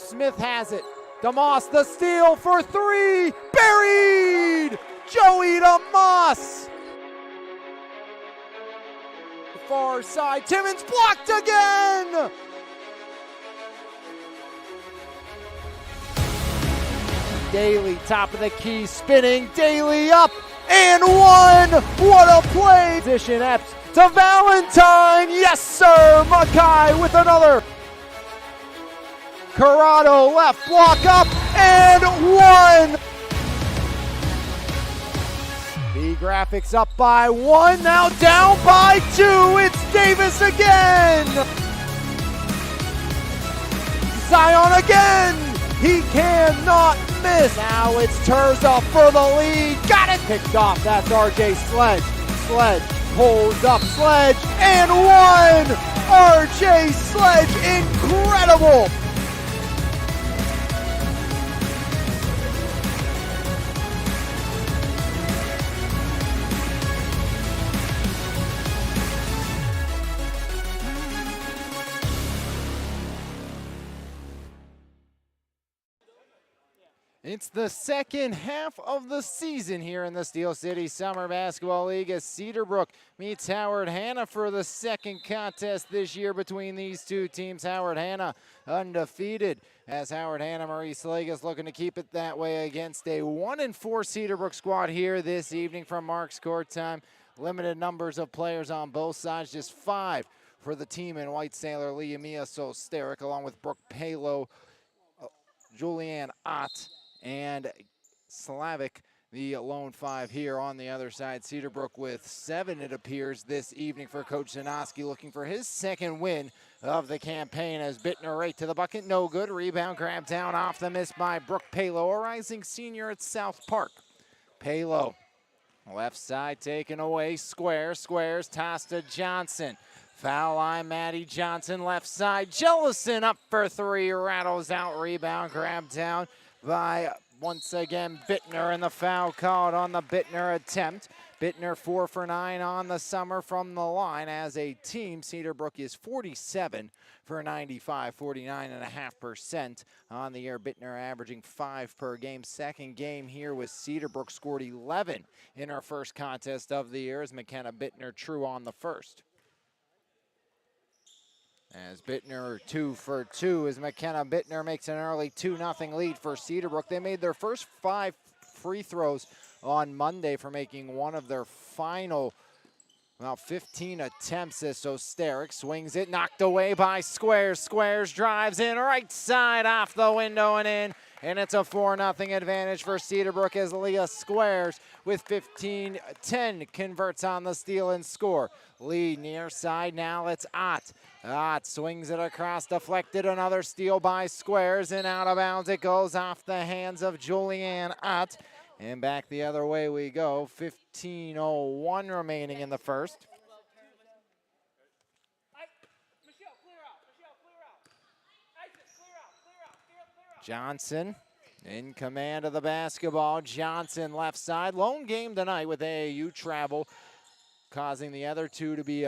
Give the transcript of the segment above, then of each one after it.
Smith has it. DeMoss, the steal for three. Buried! Joey DeMoss. The far side. Timmons blocked again. Daly, top of the key, spinning. Daly up and one. What a play. Position Epps to Valentine. Yes, sir. Mackay with another. Corrado left block up and one. The Graphics up by one, now down by two. It's Davis again. Zion again. He cannot miss. Now it's Terza for the lead. Got it. Picked off. That's RJ Sledge. Sledge holds up. Sledge and one. RJ Sledge, incredible. It's the second half of the season here in the Steel City Summer Basketball League as Cedarbrook meets Howard Hanna for the second contest this year between these two teams. Howard Hanna undefeated as Howard Hanna Marie Slagus looking to keep it that way against a 1-4 Cedarbrook squad here this evening from Mark's Court Time. Limited numbers of players on both sides, just 5 for the team in White Sailor, Liamia Sosteric, along with Brooke Palo, Julianne Ott, and Slavic, the lone 5 here on the other side. Cedarbrook with 7, it appears, this evening for Coach Zanoski, looking for his second win of the campaign as Bittner right to the bucket. No good. Rebound grab down off the miss by Brooke Palo, a rising senior at South Park. Palo, left side taken away. Squares, tossed to Johnson. Foul line, Maddie Johnson, left side. Jellison up for 3, rattles out. Rebound grab down by, once again, Bittner, and the foul called on the Bittner attempt. Bittner 4 for 9 on the summer from the line. As a team, Cedarbrook is 47 for 95, 49.5% on the year. Bittner averaging 5 per game. Second game here with Cedarbrook, scored 11 in her first contest of the year as McKenna Bittner true on the first. As Bittner 2 for 2 as McKenna Bittner makes an early 2-0 lead for Cedarbrook. They made their first 5 free throws on Monday for making one of their final, 15 attempts as Sosteric swings it, knocked away by Squares. Squares drives in right side off the window and in. And it's a 4-0 advantage for Cedarbrook as Leah Squares with 15-10 converts on the steal and score. Lead near side, now it's Ott. Ott swings it across, deflected, another steal by Squares, and out of bounds it goes off the hands of Julianne Ott. And back the other way we go, 15:01 remaining in the first. Johnson in command of the basketball. Johnson left side. Lone game tonight with AAU travel, causing the other two to be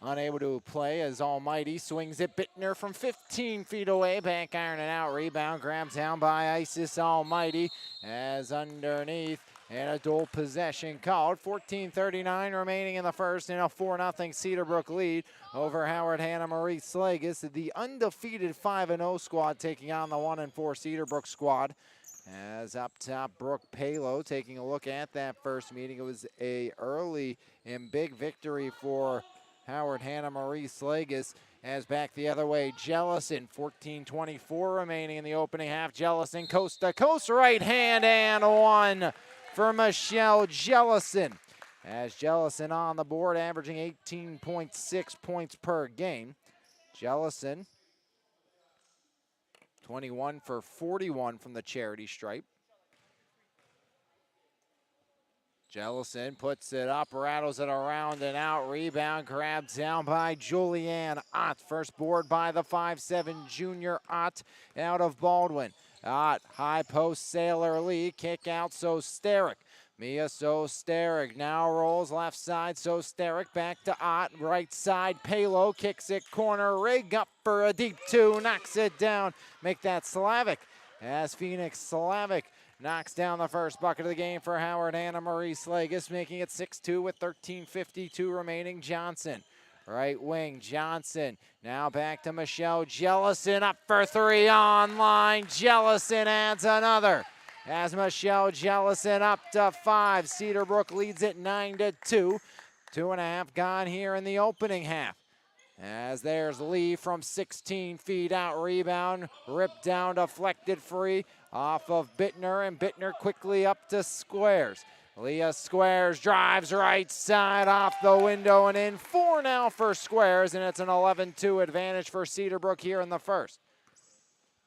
unable to play as Almighty swings it. Bittner from 15 feet away. Back iron and out. Rebound grabs down by Isis Almighty as underneath. And a dual possession called. 14:39 remaining in the first, and a 4-0 Cedarbrook lead over Howard Hanna Marie Slagus, the undefeated 5-0 squad taking on the 1-4 Cedarbrook squad. As up top, Brooke Palo taking a look at that first meeting. It was a early and big victory for Howard Hanna Marie Slagus. As back the other way, Jellison, 14:24 remaining in the opening half. Jellison coast to coast, right hand and one for Michelle Jellison. As Jellison on the board, averaging 18.6 points per game. Jellison, 21 for 41 from the charity stripe. Jellison puts it up, rattles it around and out. Rebound grabbed down by Julianne Ott. First board by the 5'7" junior Ott out of Baldwin. Ott, high post, Sailor Lee, kick out Sosteric. Mia Sosteric now rolls left side. Sosteric back to Ott. Right side. Palo kicks it corner. Rig up for a deep two. Knocks it down. Make that Slavic. As Phoenix Slavic knocks down the first bucket of the game for Howard Hanna Marie Slagus, making it 6-2 with 13:52 remaining. Johnson. Right wing, Johnson. Now back to Michelle Jellison. Up for three online. Jellison adds another. As Michelle Jellison up to 5. Cedarbrook leads it 9-2. 2.5 gone here in the opening half. As there's Lee from 16 feet out. Rebound, ripped down, deflected free off of Bittner, and Bittner quickly up to Squares. Leah Squares drives right side off the window and in. 4 now for Squares, and it's an 11-2 advantage for Cedarbrook here in the first.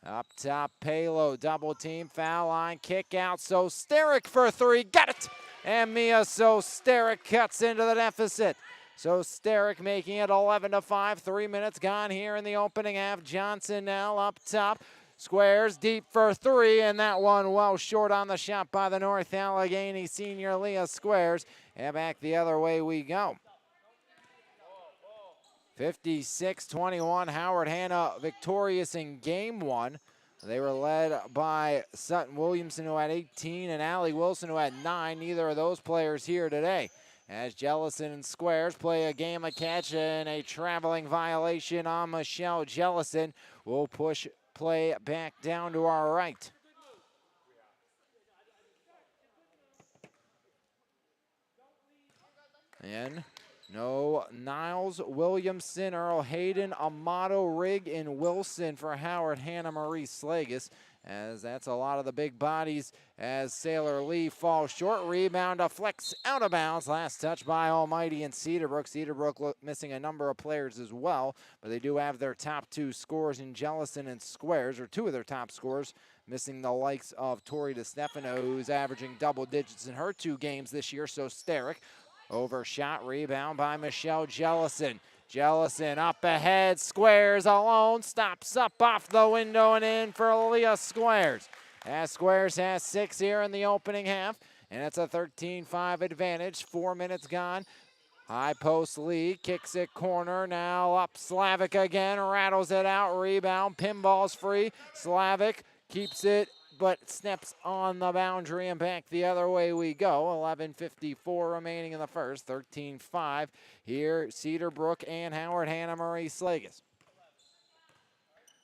Up top, Palo, double team, foul line, kick out. Sosteric for 3, got it! And Mia Sosteric cuts into the deficit. Sosteric making it 11-5, 3 minutes gone here in the opening half. Johnson now up top. Squares deep for 3, and that one well short on the shot by the North Allegheny senior Leah Squares. And back the other way we go. 56-21, Howard Hanna victorious in game 1. They were led by Sutton Williamson, who had 18, and Allie Wilson, who had 9. Neither of those players here today. As Jellison and Squares play a game of catch and a traveling violation on Michelle Jellison. We'll push play back down to our right. And no Niles, Williamson, Earl Hayden, Amato, Rigg, and Wilson for Howard Hanna Marie Slagus. As that's a lot of the big bodies as Sailor Lee falls short. Rebound deflects out of bounds. Last touch by Almighty and Cedarbrook. Cedarbrook missing a number of players as well, but they do have their top 2 scorers in Jellison and Squares, or 2 of their top scorers, missing the likes of Tori DeStefano, who's averaging double digits in her 2 games this year. So Steric. Overshot, rebound by Michelle Jellison. Jellison up ahead, Squares alone, stops up off the window and in for Leah Squares. As Squares has 6 here in the opening half, and it's a 13-5 advantage. 4 minutes gone. High post Lee, kicks it corner, now up Slavic again, rattles it out, rebound, pinball's free. Slavic keeps it, but snaps on the boundary, and back the other way we go. 11:54 remaining in the first, 13-5 here, Cedarbrook and Howard Hanna Marie Slagus.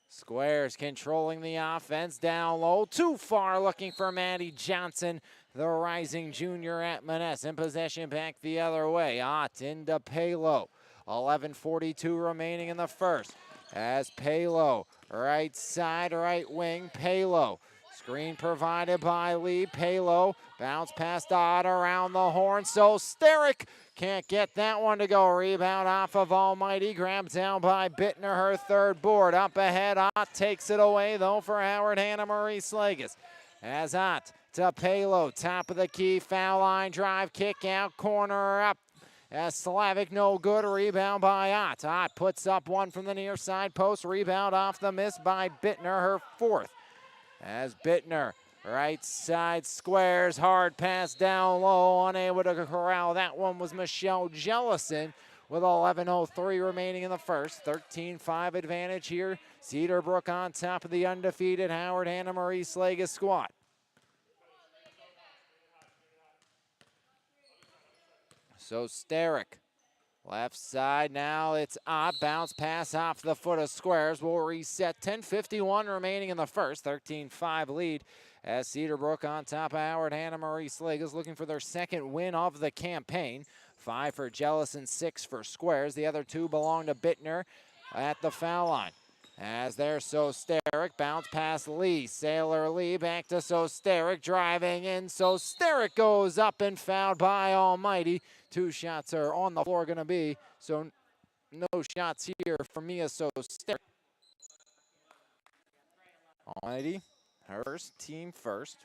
Squares controlling the offense, down low, too far, looking for Maddie Johnson, the rising junior at Monessen. Possession back the other way. Ott into Palo. 11:42 remaining in the first. As Palo, right side, right wing, Palo. Screen provided by Lee. Palo, bounce past Ott around the horn. Sosteric can't get that one to go. Rebound off of Almighty. Grabbed down by Bittner, her 3rd board. Up ahead, Ott takes it away, though, for Howard Hanna Marie Slagus. As Ott to Palo, top of the key, foul line drive, kick out, corner up. As Slavic, no good. Rebound by Ott. Ott puts up one from the near side post. Rebound off the miss by Bittner, her 4th. As Bittner, right side, Squares, hard pass down low, unable to corral that one was Michelle Jellison with 11:03 remaining in the first. 13-5 advantage here. Cedarbrook on top of the undefeated Howard Hanna Marie Slagus squad. Sosteric, left side, now it's Ott. Bounce pass off the foot of Squares. Will reset. 10:51 remaining in the first. 13-5 lead as Cedarbrook on top of Howard Hanna Marie Slagus, looking for their 2nd win of the campaign. 5 for Jellison, 6 for Squares. The other 2 belong to Bittner at the foul line. As there's Sosteric, bounce past Lee. Sailor Lee back to Sosteric, driving in. Sosteric goes up and fouled by Almighty. 2 shots are on the floor going to be, so no shots here for Mia Sosteric. Almighty, her team first.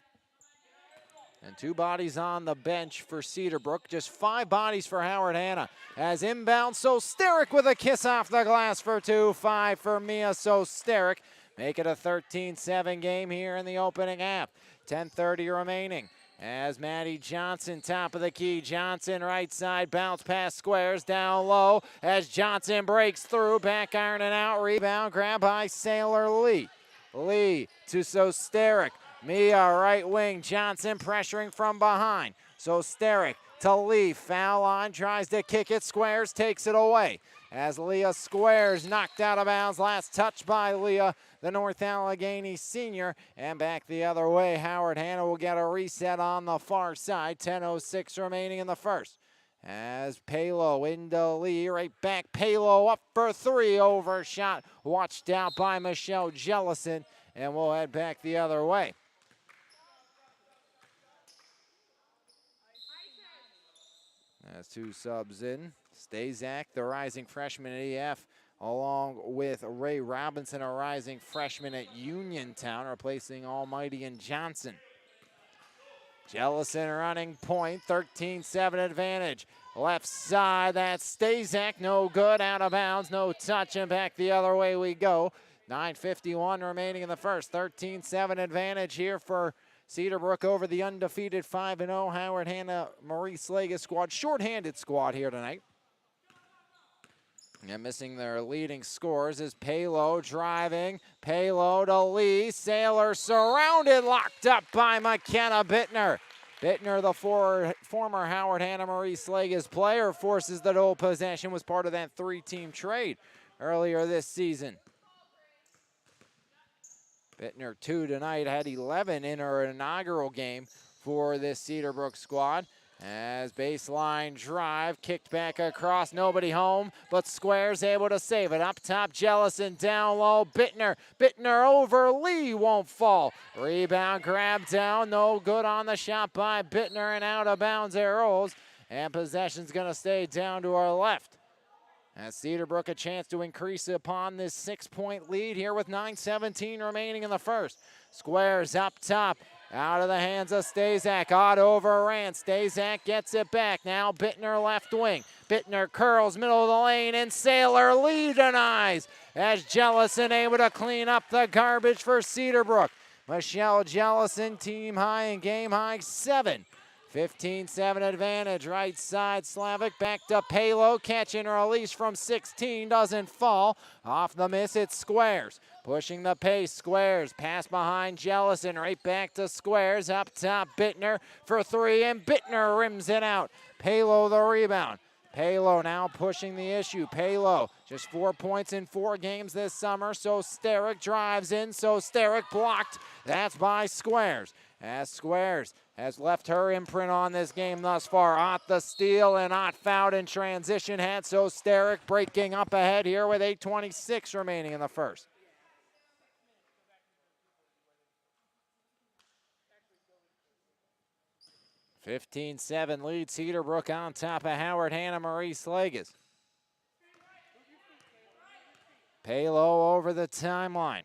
And 2 bodies on the bench for Cedarbrook. Just 5 bodies for Howard Hanna. As inbound, Sosteric with a kiss off the glass for 2. 5 for Mia Sosteric. Make it a 13-7 game here in the opening half. 10:30 remaining. as Maddie Johnson, top of the key. Johnson, right side, bounce pass Squares, down low as Johnson breaks through, back iron and out, rebound, grab by Sailor Lee. Lee to Sosteric. Mia, right wing, Johnson pressuring from behind. Sosteric to Lee, foul line, tries to kick it, Squares takes it away. As Leah Squares knocked out of bounds, last touch by Leah, the North Allegheny senior, and back the other way. Howard Hanna will get a reset on the far side. 10:06 remaining in the first. As Palo into Lee, right back, Palo up for three, overshot, watched out by Michelle Jellison, and we'll head back the other way. As two subs in, Stazak, the rising freshman at EF, along with Ray Robinson, a rising freshman at Uniontown, replacing Almighty and Johnson. Jellison running point, 13-7 advantage. Left side, that's Stazak, no good, out of bounds, no touch, and back the other way we go. 9:51 remaining in the first, 13-7 advantage here for Cedarbrook over the undefeated 5-0 Howard Hanna Marie Slagus squad. Short-handed squad here tonight. And missing their leading scores is Palo driving. Palo to Lee. Sailor surrounded, locked up by McKenna Bittner. Bittner, the former Howard Hanna Marie Slagus player, forces the dual possession, was part of that three-team trade earlier this season. Bittner 2 tonight, had 11 in her inaugural game for this Cedarbrook squad. As baseline drive, kicked back across, nobody home, but Squares able to save it. Up top, Jellison, down low, Bittner. Bittner over Lee, won't fall. Rebound, grab down, no good on the shot by Bittner, and out of bounds arrows. And possession's gonna stay down to our left. As Cedarbrook a chance to increase upon this 6-point lead here with 9:17 remaining in the first. Squares up top, out of the hands of Stazak. Odd overran. Stazak gets it back. Now Bittner left wing. Bittner curls middle of the lane, and Sailor Lee denies as Jellison able to clean up the garbage for Cedarbrook. Michelle Jellison, team high and game high 7. 15-7 advantage, right side, Slavic back to Palo, catch and release from 16, doesn't fall. Off the miss, it's Squares. Pushing the pace, Squares, pass behind Jellison, right back to Squares, up top, Bittner for three, and Bittner rims it out. Palo the rebound. Palo now pushing the issue. Palo, just 4 points in 4 games this summer, so Steric drives in, so Steric blocked. That's by Squares. As Squares has left her imprint on this game thus far. Ott the steal, and Ott fouled in transition. Had so Steric breaking up ahead here with 8:26 remaining in the first. (15-7) lead Cedarbrook on top of Howard Hanna Marie Slagus. Palo over the timeline.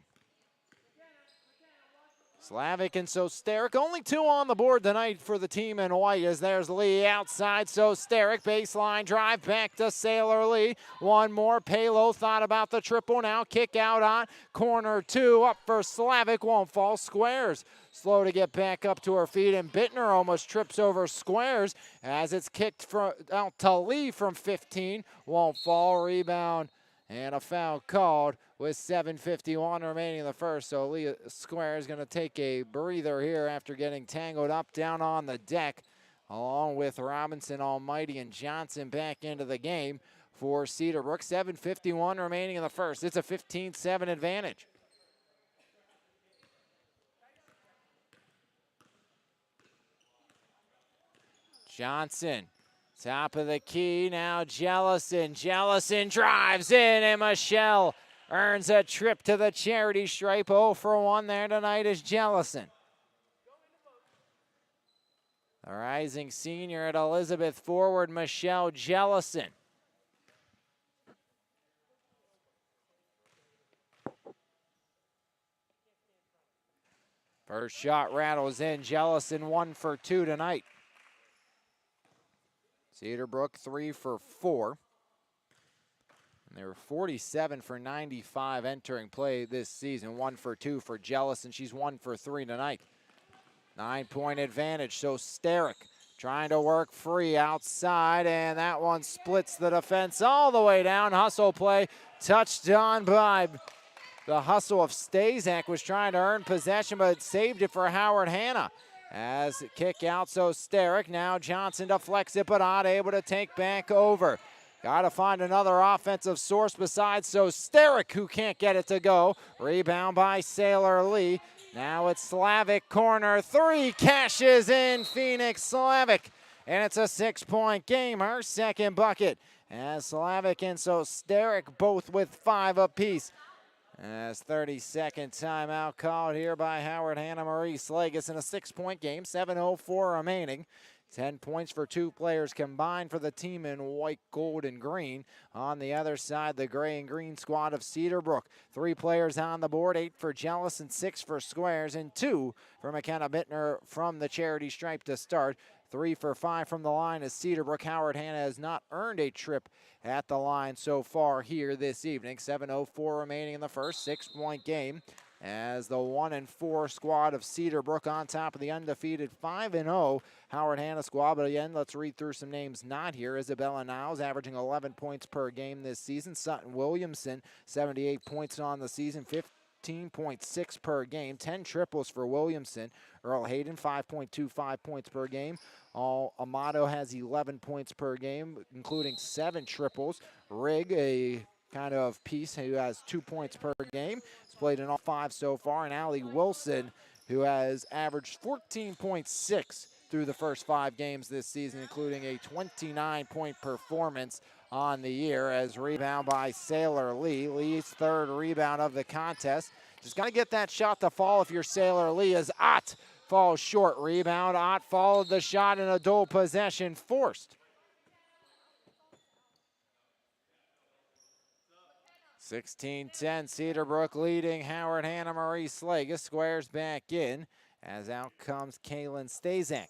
Slavic and Sosteric, only 2 on the board tonight for the team in white, as there's Lee outside. Sosteric, baseline drive, back to Sailor Lee. One more, Palo thought about the triple, now kick out on corner 2, up for Slavic, won't fall. Squares slow to get back up to her feet, and Bittner almost trips over Squares as it's kicked out to Lee from 15, won't fall. Rebound and a foul called with 7:51 remaining in the first. So Lee Square is going to take a breather here after getting tangled up down on the deck, along with Robinson, Almighty, and Johnson back into the game for Cedarbrook. 7:51 remaining in the first. It's a 15-7 advantage. Johnson, top of the key, now Jellison. Jellison drives in, and Michelle earns a trip to the charity stripe. 0 for 1 there tonight is Jellison. The rising senior at Elizabeth forward, Michelle Jellison. First shot rattles in. Jellison 1 for 2 tonight. Cedarbrook 3 for 4. And they were 47 for 95 entering play this season. 1 for 2 for Jellison. She's 1 for 3 tonight. 9-point advantage, so Sterick trying to work free outside, and that one splits the defense all the way down. Hustle play, touched on by the hustle of Stazak, was trying to earn possession, but saved it for Howard Hanna. As kick out, so Sterick, now Johnson to flex it, but not able to take back over. Got to find another offensive source besides, so Sterick, who can't get it to go. Rebound by Sailor Lee. Now it's Slavic, corner three, cashes in Phoenix Slavic. And it's a 6-point game, her second bucket. As Slavic and so Sterick both with 5 apiece. As 30-second timeout called here by Howard Hanna Marie Slagus in a 6-point game, 7:04 remaining. 10 points for 2 players combined for the team in white, gold, and green. On the other side, the gray and green squad of Cedarbrook. 3 players on the board, 8 for Jellison, 6 for Squares, and 2 for McKenna Bittner from the charity stripe to start. 3 for 5 from the line as Cedarbrook. Howard Hanna has not earned a trip at the line so far here this evening. 7:04 remaining in the first, 6-point game. As the 1-4 squad of Cedarbrook on top of the undefeated 5-0 Howard Hanna squad. But again, let's read through some names not here. Isabella Niles averaging 11 points per game this season. Sutton Williamson, 78 points on the season, 15.6 per game. 10 triples for Williamson. Earl Hayden, 5.25 points per game. Amato has 11 points per game, including 7 triples. Rigg, a kind of piece who has 2 points per game. He's played in all 5 so far. And Allie Wilson, who has averaged 14.6 through the first 5 games this season, including a 29-point performance on the year. As rebound by Sailor Lee. Lee's 3rd rebound of the contest. Just got to get that shot to fall if you're Sailor Lee, as Ott falls short. Rebound, Ott followed the shot, and a dual possession forced. 16-10, Cedarbrook leading Howard Hanna Marie Slagus. Squares back in, as out comes Kaylin Stazak.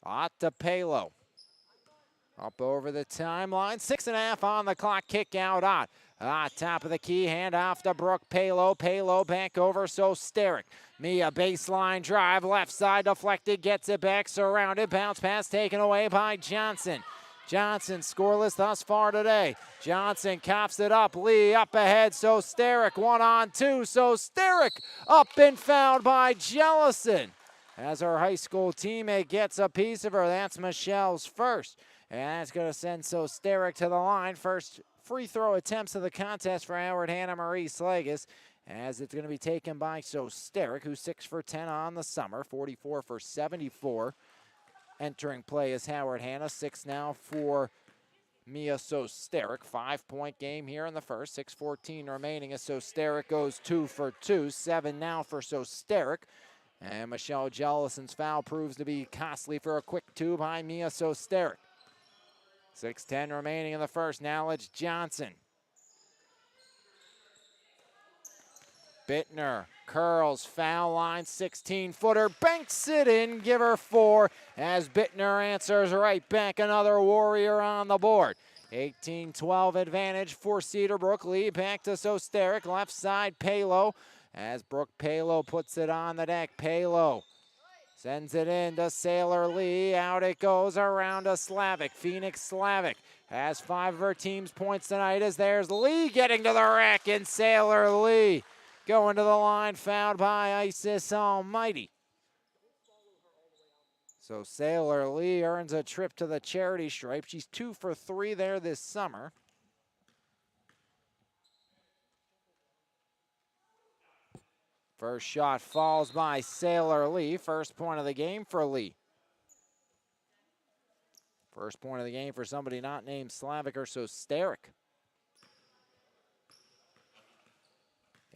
Ott to Palo. Up over the timeline, 6.5 on the clock, kick out Ott. Top of the key, hand off to Brooke Palo. Palo back over, so Sterick. Mia baseline drive, left side deflected, gets it back, surrounded, bounce pass taken away by Johnson. Johnson scoreless thus far today. Johnson cops it up. Lee up ahead, so Sterick 1-on-2. So Sterick up and fouled by Jellison. As her high school teammate gets a piece of her, that's Michelle's first. And that's going to send so Sterick to the line. First free throw attempts of the contest for Howard Hanna Marie Slagus, as it's going to be taken by so Sterick, who's 6 for 10 on the summer, 44 for 74. Entering play is Howard Hanna. 6 now for Mia Sosterick. 5-point game here in the first. 6:14 remaining as Sosterick goes 2 for 2. 7 now for Sosterick. And Michelle Jellison's foul proves to be costly for a quick 2 by Mia Sosterick. 6:10 remaining in the first. Now it's Johnson. Bittner curls, foul line, 16-footer, banks it in, give her 4, as Bittner answers right back, another Warrior on the board. 18-12 advantage for Cedarbrook. Lee back to Sosterick, left side Palo, as Brooke Palo puts it on the deck. Palo sends it in to Sailor Lee, out it goes around to Slavic. Phoenix Slavic has 5 of her team's points tonight, as there's Lee getting to the rack, and Sailor Lee going to the line, fouled by Isis Almighty. So Sailor Lee earns a trip to the charity stripe. She's 2 for 3 there this summer. First shot falls by Sailor Lee. First point of the game for Lee. First point of the game for somebody not named Slavic or Sosterick.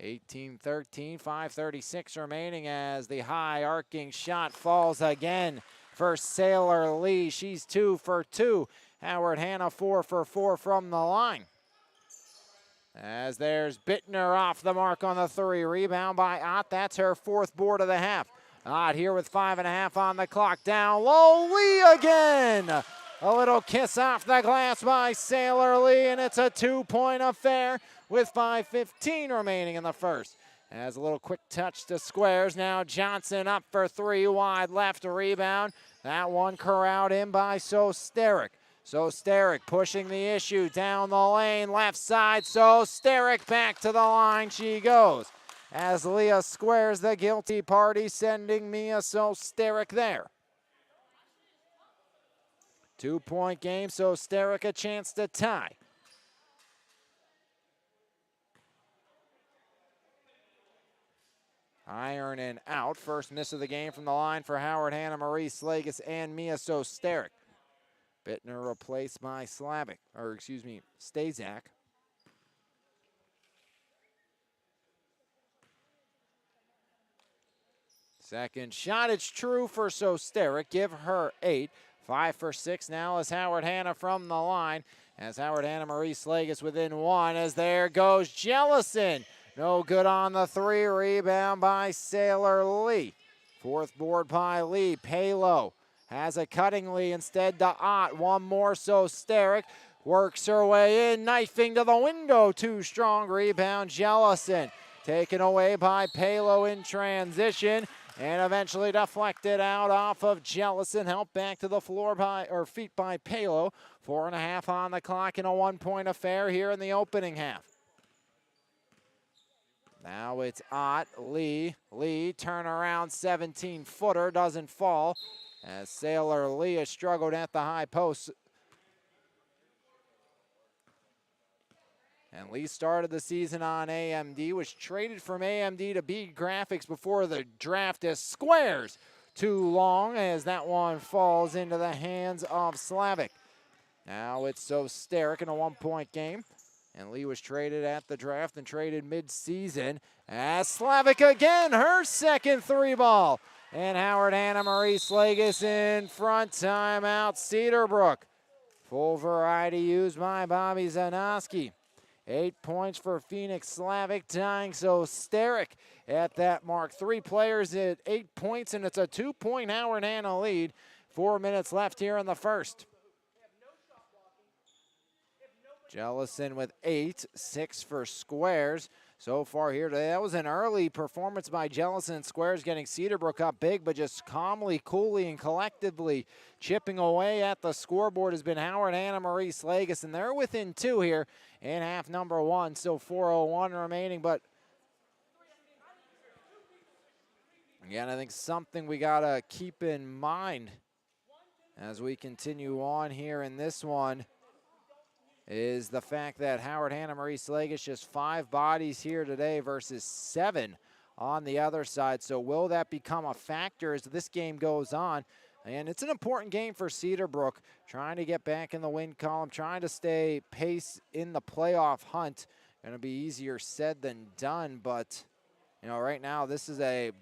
18-13, 5:36 remaining, as the high arcing shot falls again for Sailor Lee. She's 2 for 2. Howard Hanna 4 for 4 from the line. As there's Bittner off the mark on the 3. Rebound by Ott. That's her 4th board of the half. Ott here with 5.5 on the clock. Down low, Lee again. A little kiss off the glass by Sailor Lee, and it's a 2-point affair with 5:15 remaining in the first. Has a little quick touch to Squares. Now Johnson up for three, wide left rebound. That one corralled in by Cedarbrook. Cedarbrook pushing the issue down the lane, left side. Cedarbrook back to the line she goes. As Leah Squares the guilty party, sending Mia Cedarbrook there. 2-point game, Cedarbrook a chance to tie. Iron and out. First miss of the game from the line for Howard, Hanna, Marie Slagus, and Mia Cedarbrook. Bittner replaced by Stazak. Second shot, it's true for Cedarbrook. Give her 8. 5 for 6 now as Howard, Hanna from the line. As Howard, Hanna, Marie Slagus within 1 as there goes Jellison. No good on the 3, rebound by Sailor Lee. Fourth board by Lee. Palo has a cutting Lee instead to Ott. One more, Cedarbrook works her way in, knifing to the window. Too strong, rebound Jellison. Taken away by Palo in transition and eventually deflected out off of Jellison. Helped back to the floor feet by Palo. 4.5 on the clock in a 1-point affair here in the opening half. Now it's Ott, Lee, turnaround 17-footer, doesn't fall. As Sailor Lee has struggled at the high post. And Lee started the season on AMD, was traded from AMD to B Graphics before the draft as Squares. Too long as that one falls into the hands of Slavic. Now it's Cedarbrook in a 1-point game. And Lee was traded at the draft and traded mid-season. As Slavic again, her second 3-ball. And Howard, Hanna, Marie Slagus in front. Timeout, Cedarbrook. Full variety used by Bobby Zanoski. 8 points for Phoenix Slavic, tying Cedarbrook at that mark. 3 players at 8 points, and it's a 2-point Howard, Hanna lead. 4 minutes left here in the first. Jellison with 8, 6 for Squares. So far here today, that was an early performance by Jellison and Squares, getting Cedarbrook up big, but just calmly, coolly, and collectively chipping away at the scoreboard has been Howard, Hanna, Marie Slagus, and they're within 2 here in half number 1. Still 4:01 remaining, but again, I think something we gotta keep in mind as we continue on here in this one is the fact that Howard, Hanna, Marie Slagus just 5 bodies here today versus 7 on the other side. So will that become a factor as this game goes on? And it's an important game for Cedarbrook, trying to get back in the win column, trying to stay pace in the playoff hunt. Going to be easier said than done, but you know, right now this is a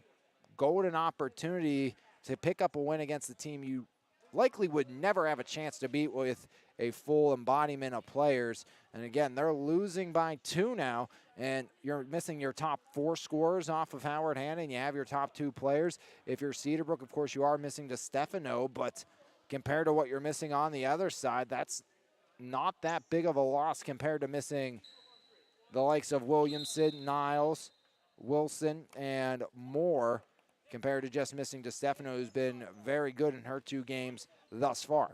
golden opportunity to pick up a win against the team you likely would never have a chance to beat with a full embodiment of players. And again, they're losing by 2 now, and you're missing your top 4 scorers off of Howard, Hanna, and you have your top 2 players. If you're Cedarbrook, of course, you are missing DeStefano, but compared to what you're missing on the other side, that's not that big of a loss compared to missing the likes of Williamson, Niles, Wilson, and more, compared to just missing DeStefano, who's been very good in her 2 games thus far.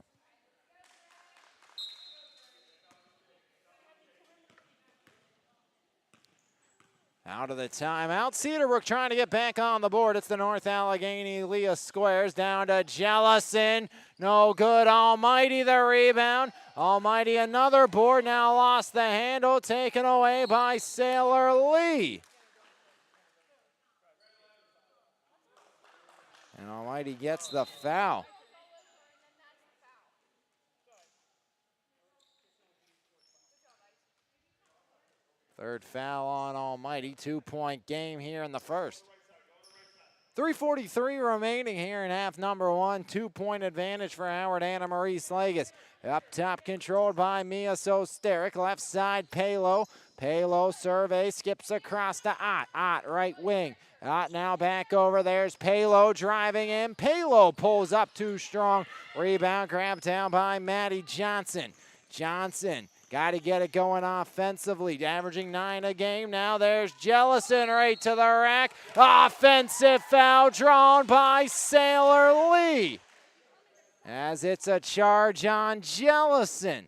Out of the timeout, Cedarbrook trying to get back on the board. It's the North Allegheny Leah Squares down to Jellison. No good, Almighty the rebound. Almighty another board, now lost the handle, taken away by Sailor Lee. And Almighty gets the foul. Third foul on Almighty. 2-point game here in the first. 3:43 remaining here in half number 1. 2-point advantage for Howard, Hanna, Marie Slagus. Up top controlled by Mia Cedarbrook. Left side Palo. Palo survey, skips across to Ott. Ott right wing. Ott now back over. There's Palo driving in. Palo pulls up too strong. Rebound grabbed down by Maddie Johnson. Johnson Got to get it going offensively, averaging 9 a game. Now there's Jellison right to the rack. Offensive foul drawn by Sailor Lee, as it's a charge on Jellison.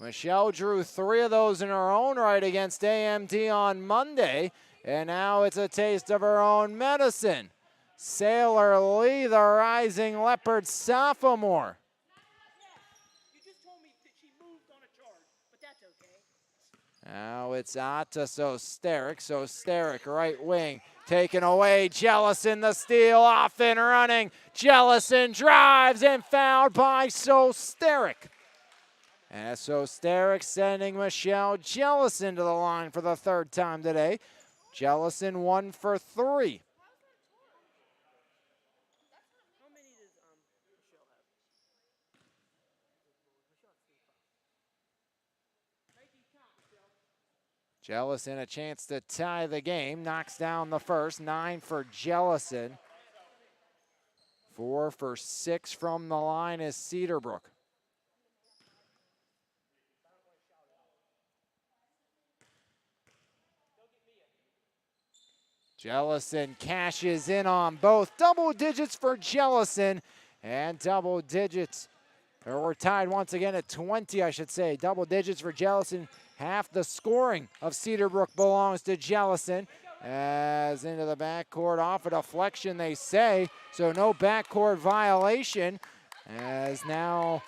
Michelle drew 3 of those in her own right against AMD on Monday, and now it's a taste of her own medicine. Sailor Lee, the Rising Leopard sophomore. Now it's Atta Sosteric. Sosteric, right wing, taken away. Jellison, the steal, off and running. Jellison drives and fouled by Sosteric. And Sosteric sending Michelle Jellison to the line for the 3rd time today. Jellison 1 for 3. Jellison a chance to tie the game, knocks down the first. 9 for Jellison. 4 for 6 from the line is Cedarbrook. Jellison cashes in on both. Double digits for Jellison and double digits. Or we're tied once again at 20, I should say. Double digits for Jellison. Half the scoring of Cedarbrook belongs to Jellison. As into the backcourt, off a deflection, they say. So no backcourt violation. As now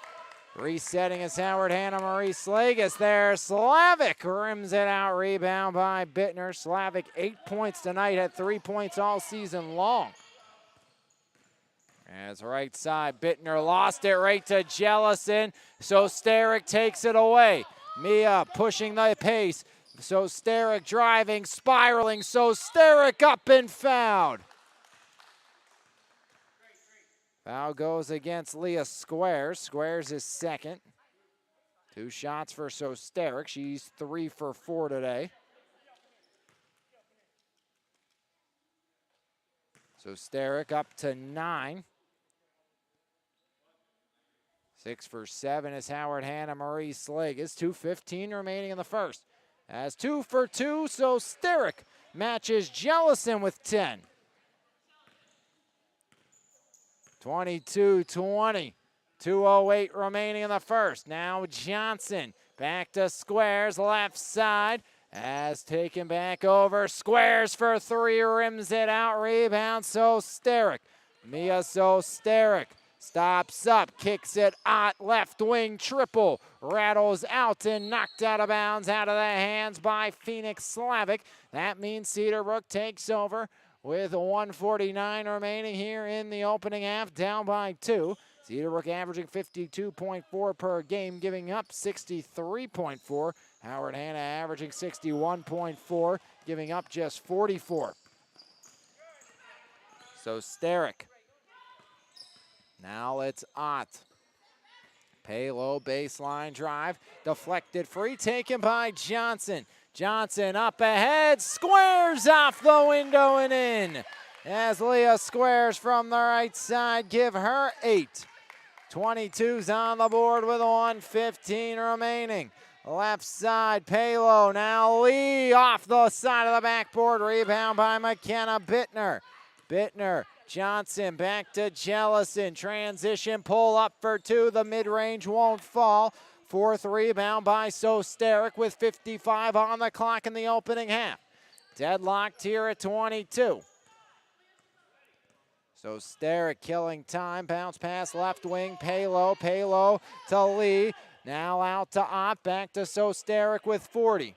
resetting is Howard Hanna Marie Slagus there. Slavic rims it out. Rebound by Bittner. Slavic 8 points tonight, had 3 points all season long. As right side, Bittner lost it right to Jellison. Sosteric takes it away. Mia pushing the pace. Sosteric driving, spiraling. Sosteric up and fouled. Foul goes against Leah Squares. Squares is second. 2 shots for Sosteric. She's 3 for 4 today. Sosteric up to 9. 6 for 7 is Howard Hanna Marie Slagus. 2:15 remaining in the first. As 2 for 2, Sosteric matches Jellison with 10. 22-20. 2:08 remaining in the first. Now Johnson back to Squares, left side. As taken back over. Squares for 3, rims it out. Rebound Sosteric. Mia Sosteric stops up, kicks it out, left wing triple, rattles out and knocked out of bounds, out of the hands by Phoenix Slavic. That means Cedarbrook takes over with 1:49 remaining here in the opening half, down by 2. Cedarbrook averaging 52.4 per game, giving up 63.4. Howard Hanna averaging 61.4, giving up just 44. Sosteric. Now it's Ott. Pay low baseline drive. Deflected free, taken by Johnson. Johnson up ahead, Squares off the window and in. As Leah Squares from the right side give her 8. 22's on the board with 1:15 remaining. Left side, Palo. Now Lee off the side of the backboard. Rebound by McKenna Bittner. Bittner. Johnson back to Jellison. Transition, pull up for 2. The mid-range won't fall. 4th rebound by Sosteric with 55 on the clock in the opening half. Deadlocked here at 22. Sosteric killing time. Bounce pass left wing. Palo. Palo to Lee. Now out to Ott. Back to Sosteric with 40.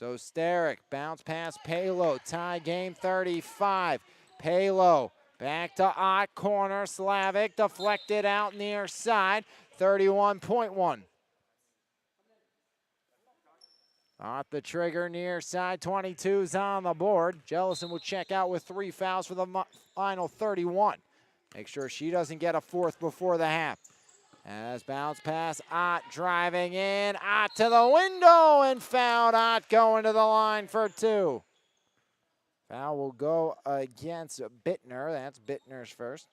Sosteric, bounce pass Palo, tie game 35. Palo, back to Ott, corner, Slavic, deflected out near side, 31.1. Ott the trigger near side, 22's on the board. Jellison will check out with 3 fouls for the final 31. Make sure she doesn't get a 4th before the half. As bounce pass, Ott driving in, Ott to the window and fouled. Ott going to the line for 2. Foul will go against Bittner. That's Bittner's first.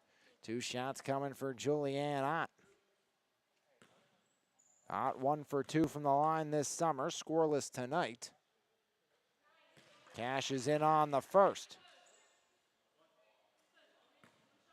2 shots coming for Julianne Ott. Ott 1 for 2 from the line this summer, scoreless tonight. Cashes in on the first.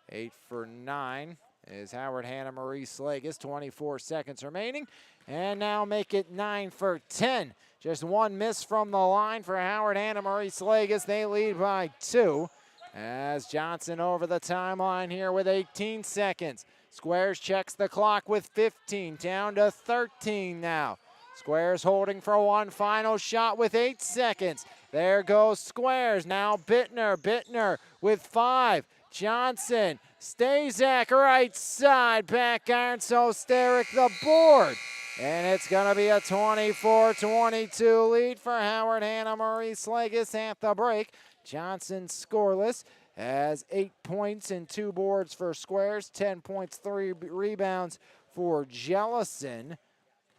8 for 9 is Howard Hanna Marie Slagus, 24 seconds remaining. And now make it 9 for 10. Just one miss from the line for Howard Hanna Marie Slagus. They lead by 2 as Johnson over the timeline here with 18 seconds. Squares checks the clock with 15, down to 13 now. Squares holding for one final shot with 8 seconds. There goes Squares, now Bittner with 5. Johnson, Stazak right side, back iron, so Sterick the board. And it's going to be a 24-22 lead for Howard Hanna Marie Slagus at the break. Johnson scoreless, has 8 points and 2 boards for Squares, 10 points, 3 rebounds for Jellison,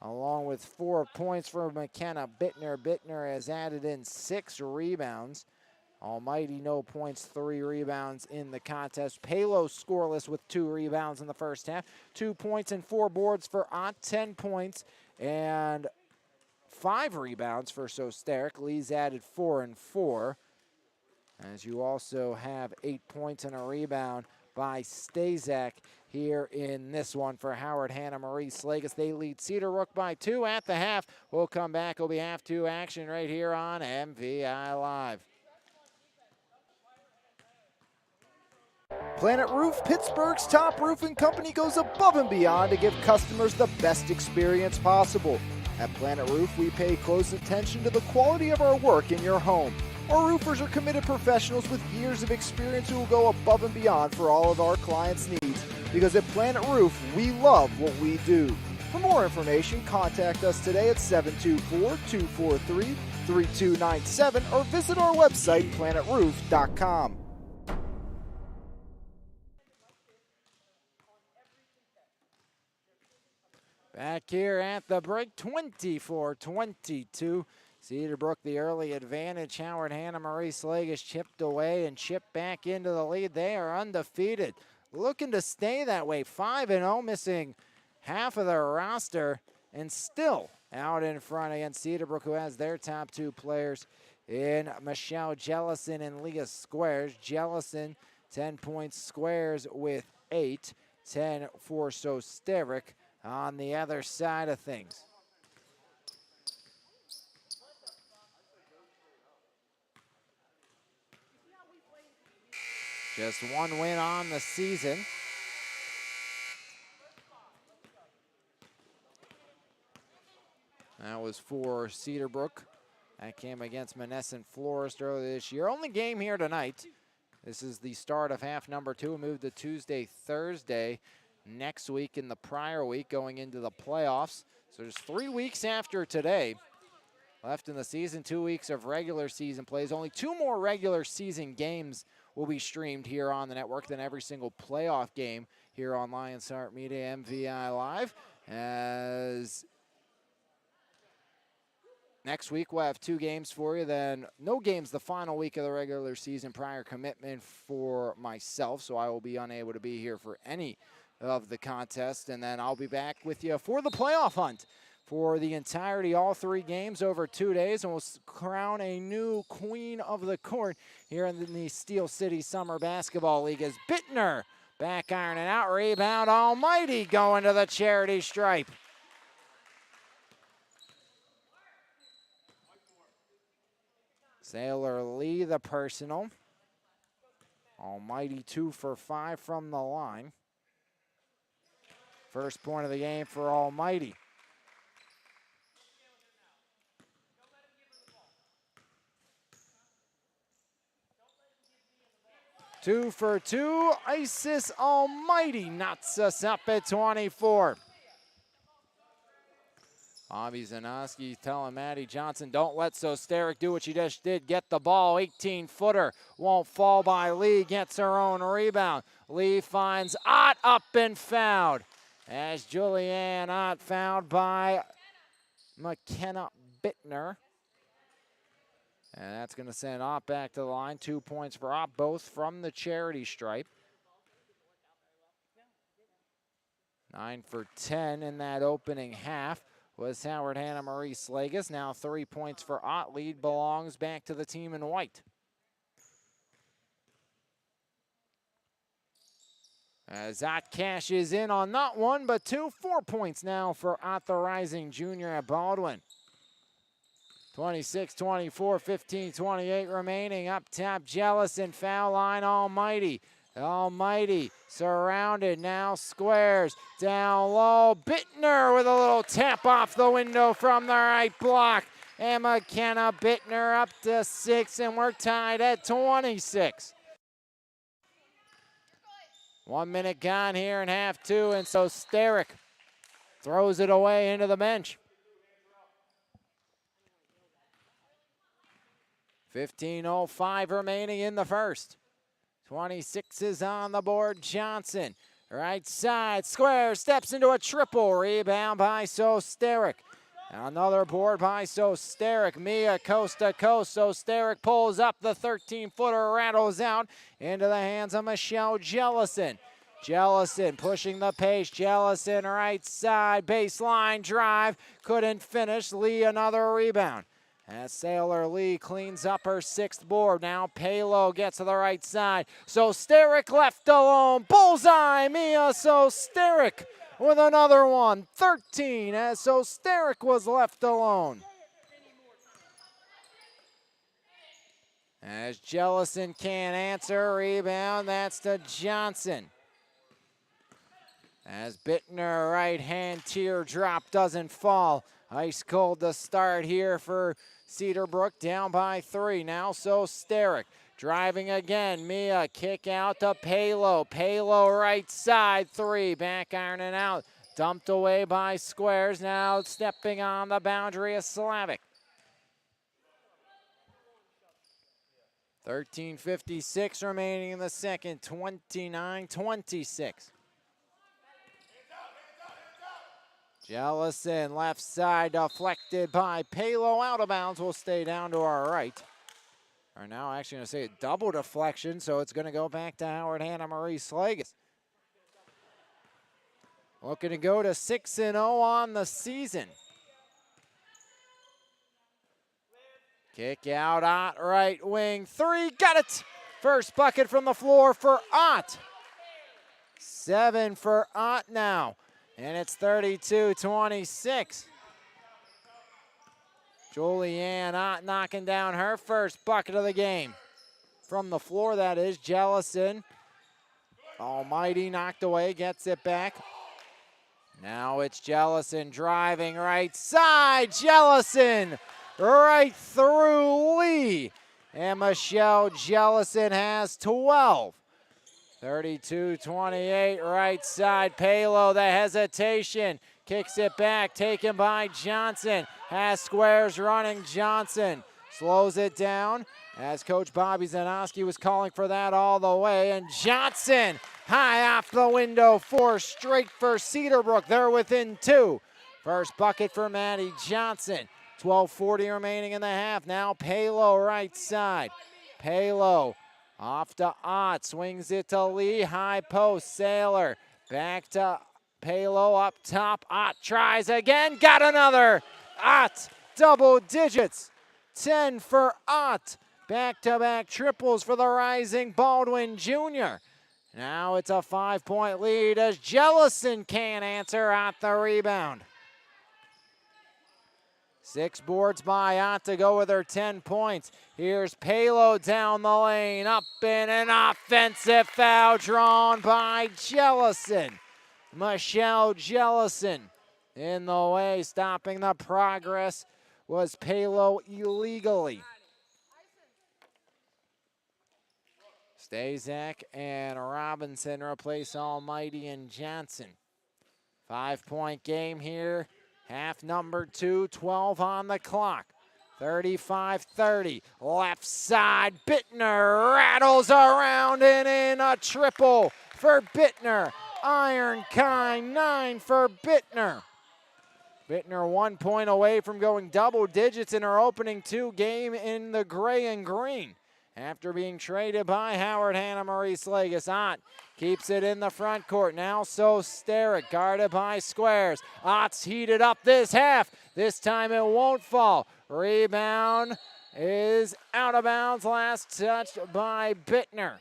along with 4 points for McKenna Bittner. Bittner has added in 6 rebounds. Almighty no points, 3 rebounds in the contest. Palos scoreless with 2 rebounds in the first half. 2 points and 4 boards for Ott, 10 points and 5 rebounds for Sosteric. Lee's added 4 and 4. As you also have 8 points and a rebound by Stazak here in this one for Howard Hanna Marie Slagus. They lead Cedarbrook by 2 at the half. We'll come back. It'll be half 2 action right here on MVI Live. Planet Roof, Pittsburgh's top roofing company, goes above and beyond to give customers the best experience possible. At Planet Roof, we pay close attention to the quality of our work in your home. Our roofers are committed professionals with years of experience who will go above and beyond for all of our clients' needs. Because at Planet Roof, we love what we do. For more information, contact us today at 724-243-3297 or visit our website, planetroof.com. Back here at the break, 24-22. Cedarbrook the early advantage. Howard Hanna Marie Slagus chipped away and chipped back into the lead. They are undefeated, looking to stay that way. 5-0, missing half of their roster and still out in front against Cedarbrook, who has their top 2 players in Michelle Jellison and Leah Squares. Jellison, 10 points, Squares with 8, 10 for Sosteric on the other side of things. Just one win on the season. That was for Cedarbrook. That came against Monessen Florist earlier this year. Only game here tonight. This is the start of half number 2. Moved to Tuesday, Thursday next week in the prior week going into the playoffs. So there's 3 weeks after today left in the season, 2 weeks of regular season plays. Only 2 more regular season games will be streamed here on the network than every single playoff game here on Lions Heart Media MVI Live. As next week we'll have 2 games for you, then no games the final week of the regular season, prior commitment for myself, so I will be unable to be here for any of the contest, and then I'll be back with you for the playoff hunt for the entirety, all 3 games over 2 days, and we'll crown a new queen of the court here in the Steel City Summer Basketball League as Bittner back iron and out, rebound, Almighty going to the charity stripe. Sailor Lee the personal. Almighty 2 for 5 from the line. First point of the game for Almighty. Two for 2, Isis Almighty knocks us up at 24. Bobby Zanoski telling Maddie Johnson, don't let Sosteric do what she just did. Get the ball, 18-footer. Won't fall by Lee, gets her own rebound. Lee finds Ott up and fouled. As Julianne Ott fouled by McKenna Bittner. And that's going to send Ott back to the line. 2 points for Ott, both from the charity stripe. 9 for 10 in that opening half was Howard Hanna Marie Slagus. Now 3 points for Ott. Lead belongs back to the team in white. As Ott cashes in on not one, but 2. 4 points now for Ott the Rising Junior at Baldwin. 26-24, 15-28 remaining. Up top, Jellison, foul line, Almighty. Almighty surrounded, now squares, down low. Bittner with a little tap off the window from the right block. And McKenna Bittner up to 6, and we're tied at 26. 1 minute gone here in half 2, and so Sterick throws it away into the bench. 15:05 remaining in the first. 26 is on the board. Johnson, right side, square, steps into a triple. Rebound by Sterick. Another board by Sterick. Mia coast to coast. Sterick pulls up the 13-footer, rattles out into the hands of Michelle Jellison. Jellison pushing the pace. Jellison right side, baseline drive. Couldn't finish. Lee another rebound. As Sailor Lee cleans up her 6th board. Now Palo gets to the right side. Sterick left alone. Bullseye. Mia Sterick with another one. 13 as Sterick was left alone. As Jellison can't answer. Rebound. That's to Johnson. As Bittner right hand teardrop doesn't fall. Ice cold to start here for Cedarbrook, down by 3. Now Sterick driving again. Mia kick out to Palo. Palo right side 3. Back ironing out. Dumped away by Squares. Now stepping on the boundary of Slavic. 13:56 remaining in the second. 29-26. Jellison left side deflected by Palo, out of bounds, will stay down to our right. Or now actually going to say a double deflection, so it's going to go back to Howard Hanna Marie Slagus. Looking to go to 6-0 on the season. Kick out, Ott right wing, 3, got it! First bucket from the floor for Ott. 7 for Ott now. And it's 32-26. Julianne Ott knocking down her first bucket of the game. From the floor, that is. Jellison. Almighty knocked away, gets it back. Now it's Jellison driving right side. Jellison right through Lee. And Michelle Jellison has 12. 32-28, right side. Palo, the hesitation. Kicks it back, taken by Johnson. Has Squares running. Johnson slows it down as Coach Bobby Zanoski was calling for that all the way. And Johnson high off the window, 4 straight for Cedarbrook. They're within 2. First bucket for Maddie Johnson. 12:40 remaining in the half. Now Palo right side. Palo off to Ott, swings it to Lee, high post, Sailor, back to Palo up top, Ott tries again, got another, Ott, double digits, 10 for Ott, back-to-back triples for the Rising Baldwin Jr. Now it's a 5-point lead as Jellison can't answer. Ott the rebound. 6 boards by Ott to go with her 10 points. Here's Palo down the lane, up in an offensive foul drawn by Jellison. Michelle Jellison in the way, stopping the progress was Palo illegally. Stazak and Robinson replace Almighty and Johnson. 5-point game here. Half number 2, 12 on the clock. 35-30, left side, Bittner rattles around and in a triple for Bittner. Iron Kind, 9 for Bittner. Bittner 1 point away from going double digits in her opening 2 game in the gray and green. after being traded by Howard Hanna. Marie Slagus. Ott keeps it in the front court. Now Sosteric guarded by Squares. Ott's heated up this half. This time it won't fall. Rebound is out of bounds. Last touched by Bittner.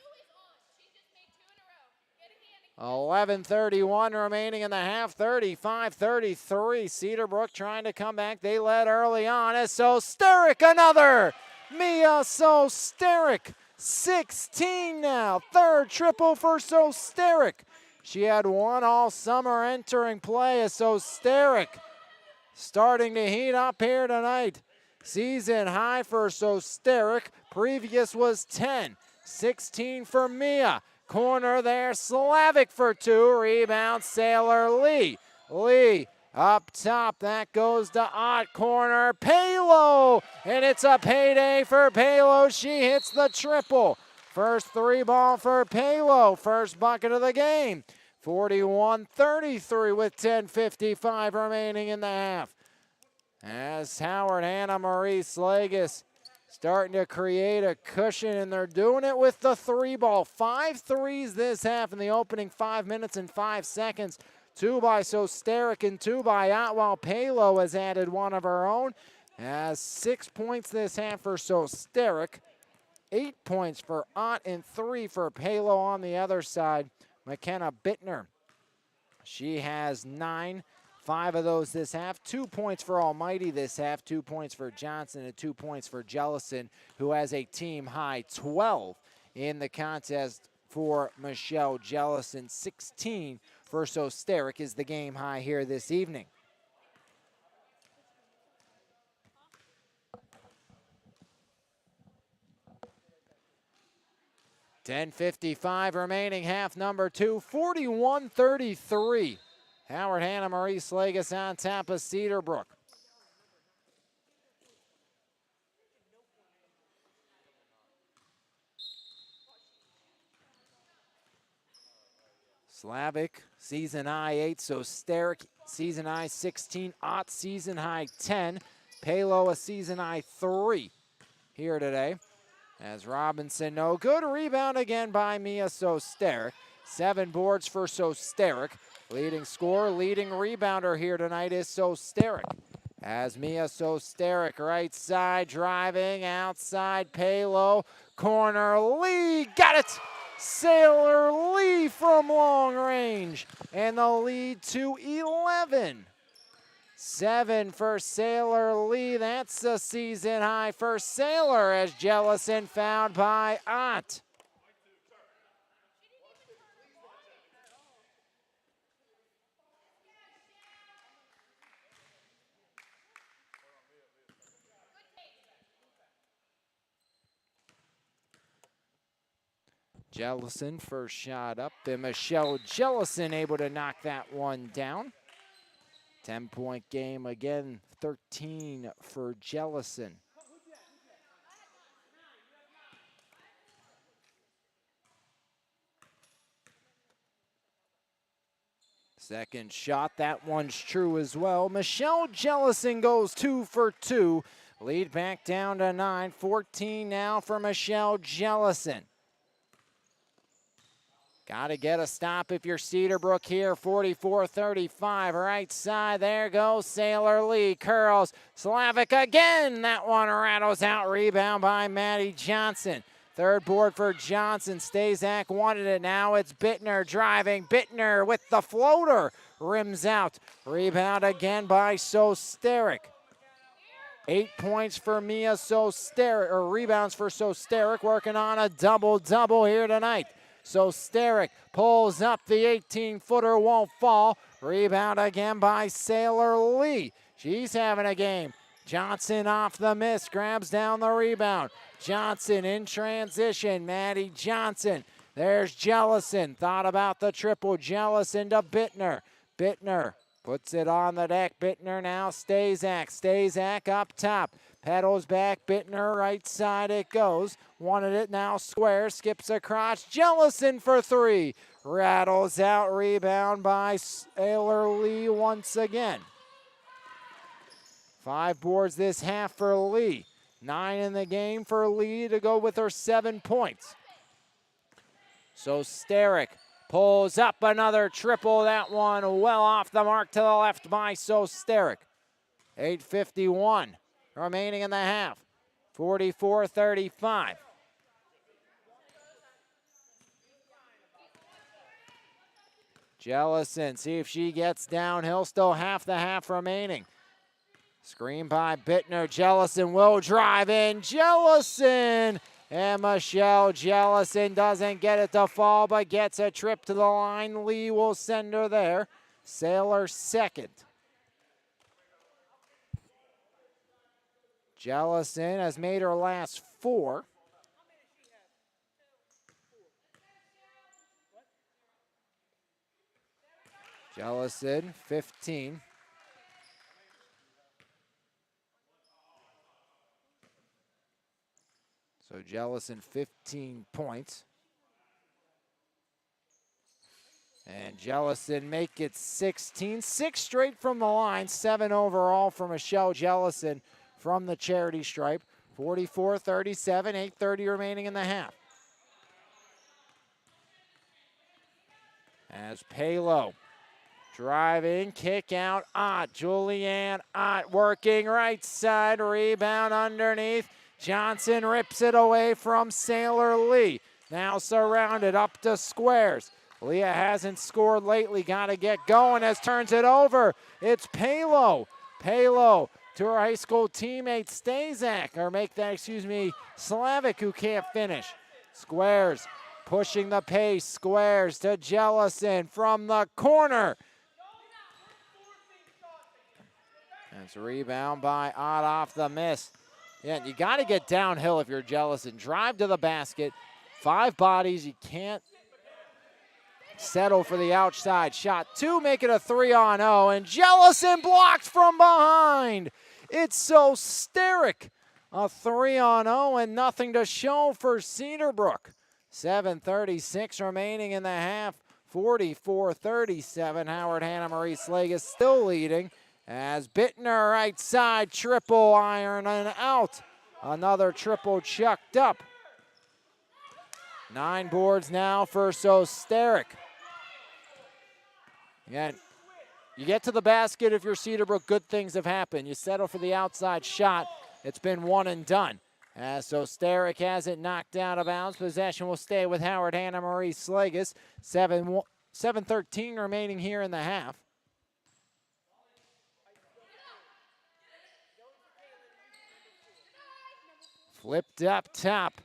11:31 remaining in the half. 35-33. Cedarbrook trying to come back. They led early on as Sosteric another. Mia Sosteric, 16 now. Third triple for Sosteric. She had one all summer entering play as Sosteric starting to heat up here tonight. Season high for Sosteric. Previous was 10. 16 for Mia. Corner there, Slavic for two. Rebound, Sailor Lee. Lee up top, that goes to Ott. Corner, Palo. And it's a payday for Palo. She hits the triple. First three ball for Palo. First bucket of the game. 41-33 with 10:55 remaining in the half. As Howard Hanna Marie Slagus starting to create a cushion, and they're doing it with the three ball. 5 threes this half in the opening 5 minutes and 5 seconds. 2 by Sosteric and 2 by Ott, while Palo has added one of her own. Has 6 points this half for Sosteric, 8 points for Ott, and 3 for Palo on the other side. McKenna Bittner, she has 9. 5 of those this half. 2 points for Almighty this half. 2 points for Johnson and 2 points for Jellison, who has a team high 12 in the contest for Michelle Jellison. 16 for Sosteric is the game high here this evening. $10:55 remaining, half number 2, 41-33. Howard Hanna Marie Slagus on top of Cedarbrook. Slavic, season high 8. Sosteric, season high 16. Ott, season high 10. Palo, a season high 3 here today. As Robinson, no good. Rebound again by Mia Sosteric. 7 boards for Sosteric. Leading scorer, leading rebounder here tonight is Sosteric. As Mia Sosteric, right side, driving, outside, Palo, corner, Lee, got it! Sailor Lee from long range, and the lead to 11. 7 for Sailor Lee, that's a season high for Sailor, as Jellison found by Ott. Jellison first shot up, and Michelle Jellison able to knock that one down. 10-point game again, 13 for Jellison. Second shot, that one's true as well. Michelle Jellison goes 2 for 2. Lead back down to 9, 14 now for Michelle Jellison. Got to get a stop if you're Cedarbrook here. 44-35, right side. There goes Sailor Lee. Curls. Slavic again. That one rattles out. Rebound by Maddie Johnson. Third board for Johnson. Stazak wanted it. Now it's Bittner driving. Bittner with the floater. Rims out. Rebound again by Sosteric. 8 points for Mia Sosteric, or rebounds for Sosteric, working on a double-double here tonight. Sosteric pulls up, the 18-footer won't fall. Rebound again by Sailor Lee. She's having a game. Johnson off the miss, grabs down the rebound. Johnson in transition, Maddie Johnson. There's Jellison, thought about the triple. Jellison to Bittner. Bittner puts it on the deck. Bittner now Stazak. Stazak up top. Pedals back, Bittner, right side it goes. Wanted it now, square, skips across. Jellison for 3. Rattles out, rebound by Sailor Lee once again. 5 boards this half for Lee. 9 in the game for Lee to go with her 7 points. So Sterick pulls up another triple. That one well off the mark to the left by Sterick. 8:51 remaining in the half. 44-35. Jellison, see if she gets downhill. Still half the half remaining. Screen by Bittner. Jellison will drive in. Jellison! And Michelle Jellison doesn't get it to fall, but gets a trip to the line. Lee will send her there. Sailor second. Jellison has made her last 4. Jellison, 15. So Jellison, 15 points. And Jellison make it 16. 6 straight from the line, 7 overall for Michelle Jellison from the charity stripe. 44-37, 8:30 remaining in the half. As Palo driving, kick out, Ott. Julianne Ott working right side, rebound underneath. Johnson rips it away from Sailor Lee. Now surrounded up to Squares. Leah hasn't scored lately, got to get going as turns it over. It's Palo. Palo to her high school teammate Slavic, who can't finish. Squares pushing the pace. Squares to Jellison from the corner. That's a rebound by Ott off the miss. Yeah, you got to get downhill if you're Jellison. Drive to the basket. 5 bodies. You can't settle for the outside shot. 2, make it a 3-on-0. And Jellison blocked from behind. It's Sterick. A 3-on-0 and nothing to show for Cedarbrook. 7:36 remaining in the half. 44-37. Howard Hanna Marie Slagus still leading. As Bittner right side, triple iron and out. Another triple chucked up. 9 boards now for Sterick. Again, you get to the basket if you're Cedarbrook, good things have happened. You settle for the outside shot, it's been one and done. As Sterick has it knocked out of bounds. Possession will stay with Howard Hanna Marie Slagus. 7:13 remaining here in the half. Flipped up top.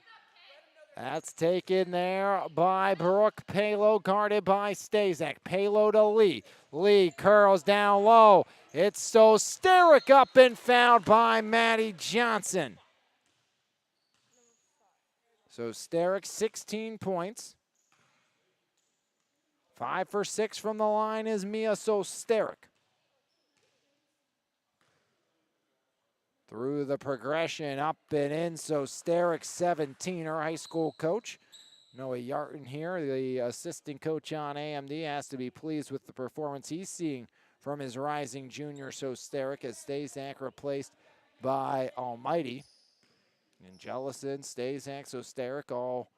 That's taken there by Brooke Palo, guarded by Stazak. Palo to Lee. Lee curls down low. It's Sterick up and fouled by Maddie Johnson. Sterick, 16 points. 5 for 6 from the line is Mia Sterick. Through the progression, up and in, Sterick 17, her high school coach. Noah Yarton here, the assistant coach on AMD, has to be pleased with the performance he's seeing from his rising junior Sterick, as Stazak replaced by Almighty. And Jellison, Stazak, Sterick, all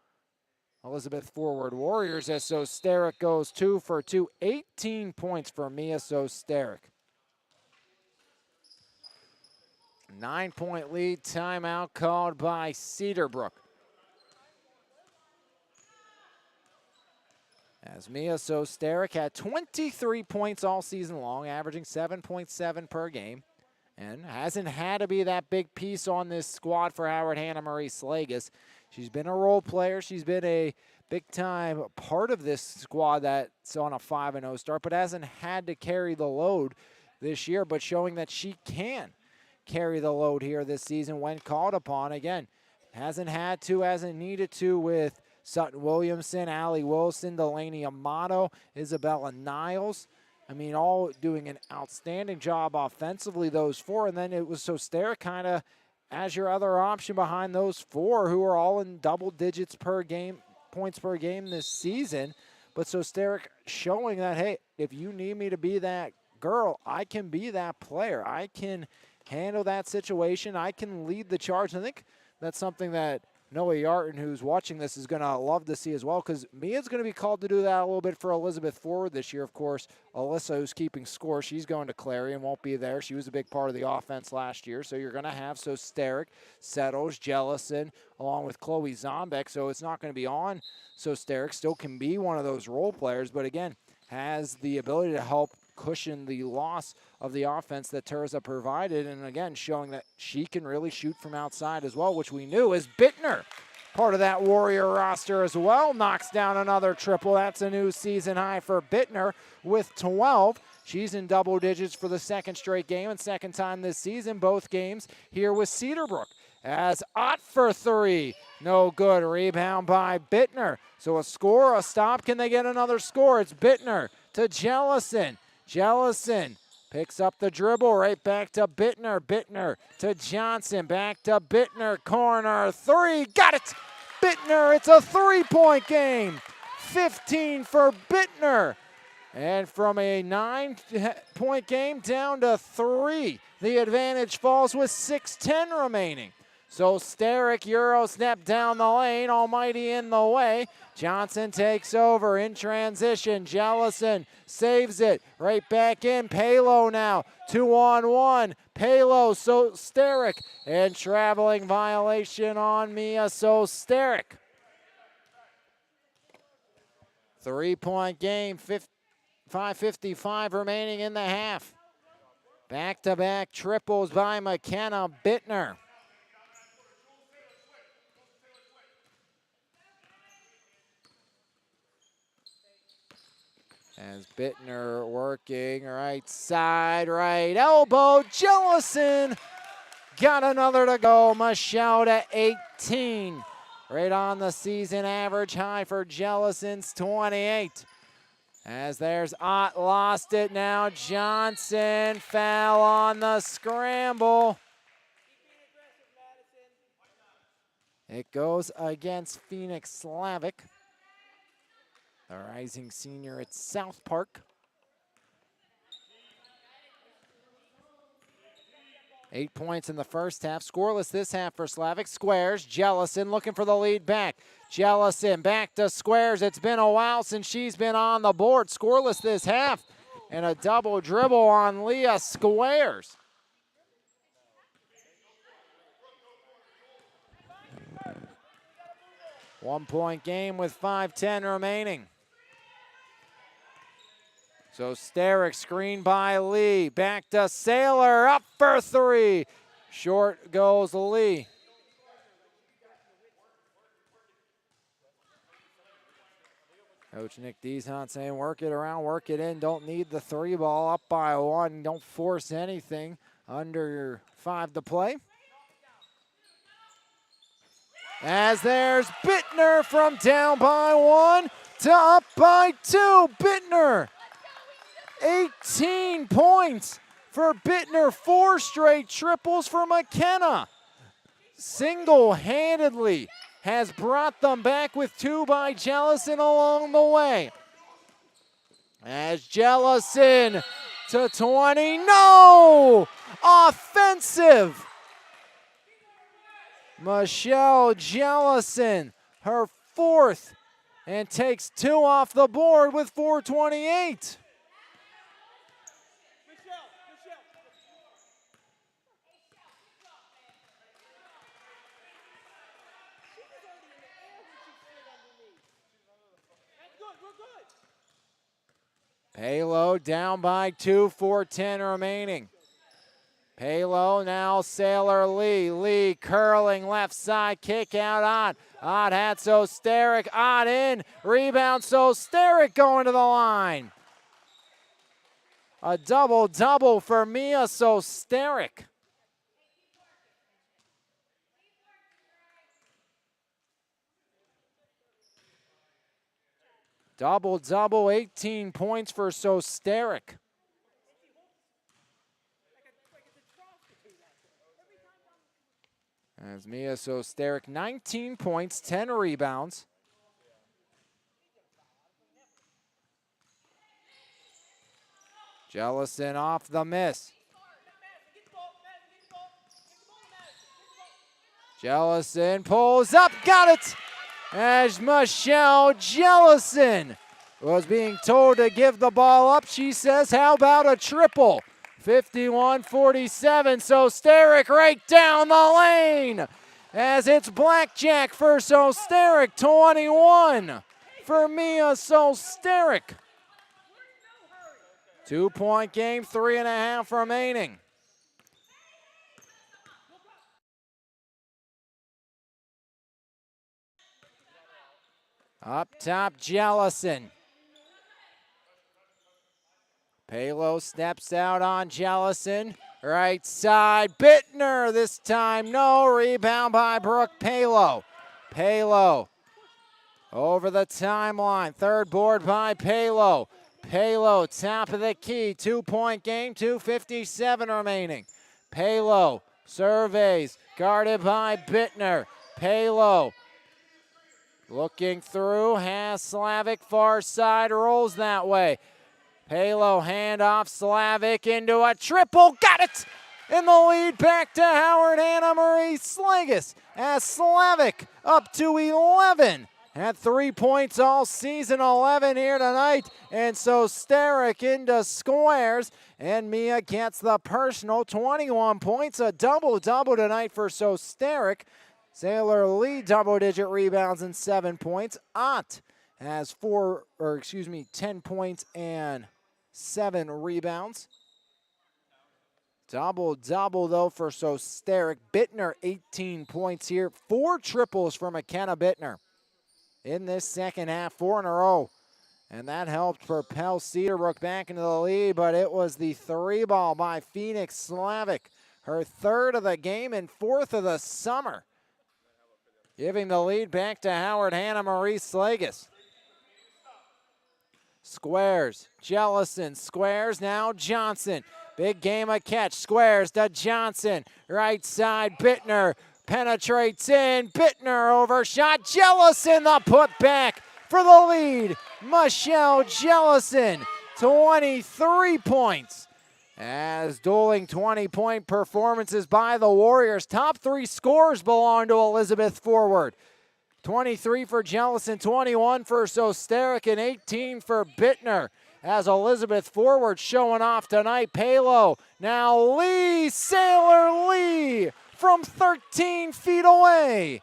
Elizabeth Forward Warriors, as Sterick goes 2 for 2, 18 points for Mia Sterick. 9-point lead, timeout called by Cedarbrook. As Mia Sterick had 23 points all season long, averaging 7.7 per game, and hasn't had to be that big piece on this squad for Howard Hanna Marie Slagus. She's been a role player. She's been a big-time part of this squad that's on a 5-0 start, but hasn't had to carry the load this year, but showing that she can carry the load here this season when called upon. Again, hasn't had to, hasn't needed to with Sutton Williamson, Allie Wilson, Delaney Amato, Isabella Niles. I mean, all doing an outstanding job offensively, those 4. And then it was Sterick kind of as your other option behind those 4 who are all in double digits per game, points per game this season. But Sterick showing that, hey, if you need me to be that girl, I can be that player. I can handle that situation. I can lead the charge. I think that's something that Noah Yarton, who's watching this, is going to love to see as well, because Mia's going to be called to do that a little bit for Elizabeth Forward this year. Of course, Alyssa, who's keeping score, she's going to Clarion, won't be there. She was a big part of the offense last year. So you're going to have Sosteric, Settles, Jellison, along with Chloe Zombeck. So it's not going to be on Sosteric. Still can be one of those role players, but again, has the ability to help cushion the loss of the offense that Terza provided, and again, showing that she can really shoot from outside as well, which we knew is Bittner. Part of that Warrior roster as well, knocks down another triple. That's a new season high for Bittner with 12. She's in double digits for the second straight game and second time this season, both games here with Cedarbrook. As Ott for three, no good. Rebound by Bittner. So a score, a stop. Can they get another score? It's Bittner to Jellison. Jellison picks up the dribble, right back to Bittner. Bittner to Johnson, back to Bittner. Corner three, got it! Bittner, it's a three-point game. 15 for Bittner. And from a 9-point game down to 3. The advantage falls with 6:10 remaining. So Steric, Euro snap down the lane, Almighty in the way. Johnson takes over in transition. Jellison saves it, right back in. Palo now, 2-on-1. Palo, Steric, and traveling violation on Mia Sosteric. 3-point game, 5:55 remaining in the half. Back-to-back triples by McKenna Bittner. As Bittner working right side, right elbow. Jellison got another to go. Michelle to 18. Right on the season average high for Jellison's 28. As there's Ott, lost it now. Johnson foul on the scramble. It goes against Phoenix Slavic, the rising senior at South Park. 8 points in the first half. Scoreless this half for Slavic. Squares. Jellison looking for the lead back. Jellison back to Squares. It's been a while since she's been on the board. Scoreless this half. And a double dribble on Leah Squares. One-point game with 5:10 remaining. So Steric screen by Lee. Back to Saylor, up for three. Short goes Lee. Coach Nick Deeshant saying work it around, work it in. Don't need the three ball, up by one. Don't force anything. Under 5 to play. As there's Bittner from down by 1 to up by 2. Bittner. 18 points for Bittner, 4 straight triples for McKenna. Single-handedly has brought them back with 2 by Jellison along the way. As Jellison to 20, no! Offensive! Michelle Jellison, her 4th, and takes 2 off the board with 4:28. Palo down by 2, 4:10 remaining. Palo now Sailor Lee. Lee curling left side, kick out Ott. Ott had Sosteric. Ott in, rebound Sosteric going to the line. A double-double for Mia Sosteric. Double-double, 18 points for Sosteric. As Mia Sosteric, 19 points, 10 rebounds. Jellison off the miss. Jellison pulls up, got it! As Michelle Jellison was being told to give the ball up, she says, how about a triple? 51-47, Sosteric right down the lane. As it's blackjack for Sosteric, 21 for Mia Sosteric. 2-point game, 3.5 remaining. Up top, Jellison. Palo steps out on Jellison. Right side, Bittner this time. No, rebound by Brooke Palo. Palo over the timeline. Third board by Palo. Palo, top of the key. 2-point game, 2:57 remaining. Palo surveys, guarded by Bittner. Palo looking through, has Slavic far side, rolls that way. Palo handoff, Slavic into a triple, got it! In the lead, back to Howard Hanna Marie Slagus as Slavic up to 11. Had 3 points all season, 11 here tonight. And so Steric into squares, and Mia gets the personal 21 points, a double-double tonight for Sosteric. Sailor Lee double-digit rebounds and 7 points. Ott has 10 points and 7 rebounds. Double-double, though, for Sosteric. Bittner, 18 points here. 4 triples for McKenna Bittner in this second half, 4 in a row. And that helped propel Cedarbrook back into the lead, but it was the 3-ball by Phoenix Slavic, her 3rd of the game and 4th of the summer, giving the lead back to Howard Hanna Marie Slagus. Squares, Jellison, squares, now Johnson. Big game of catch, squares to Johnson. Right side, Bittner penetrates in. Bittner overshot, Jellison the putback for the lead. Michelle Jellison, 23 points. As dueling 20-point performances by the Warriors. Top 3 scores belong to Elizabeth Forward. 23 for Jellison, 21 for Sosteric, and 18 for Bittner. As Elizabeth Forward showing off tonight. Palo, now Lee, Sailor Lee from 13 feet away.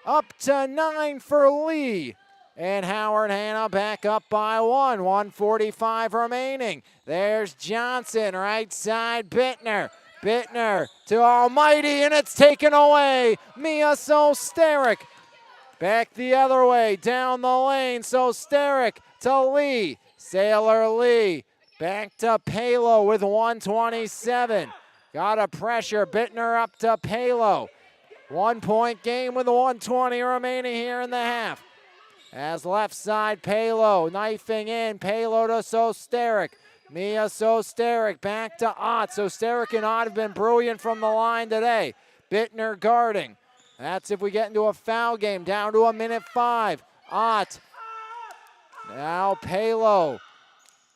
Up to 9 for Lee. And Howard Hanna back up by 1. 1:45 remaining. There's Johnson, right side, Bittner. Bittner to Almighty, and it's taken away. Mia Sosteric. Back the other way, down the lane. Sosteric to Lee. Sailor Lee. Back to Palo with 1:27. Got a pressure. Bittner up to Palo. 1-point game with 1:20 remaining here in the half. As left side, Palo knifing in. Palo to Sosteric. Mia Sosteric back to Ott. Sosteric and Ott have been brilliant from the line today. Bittner guarding. That's if we get into a foul game. Down to 1:05. Ott. Now Palo.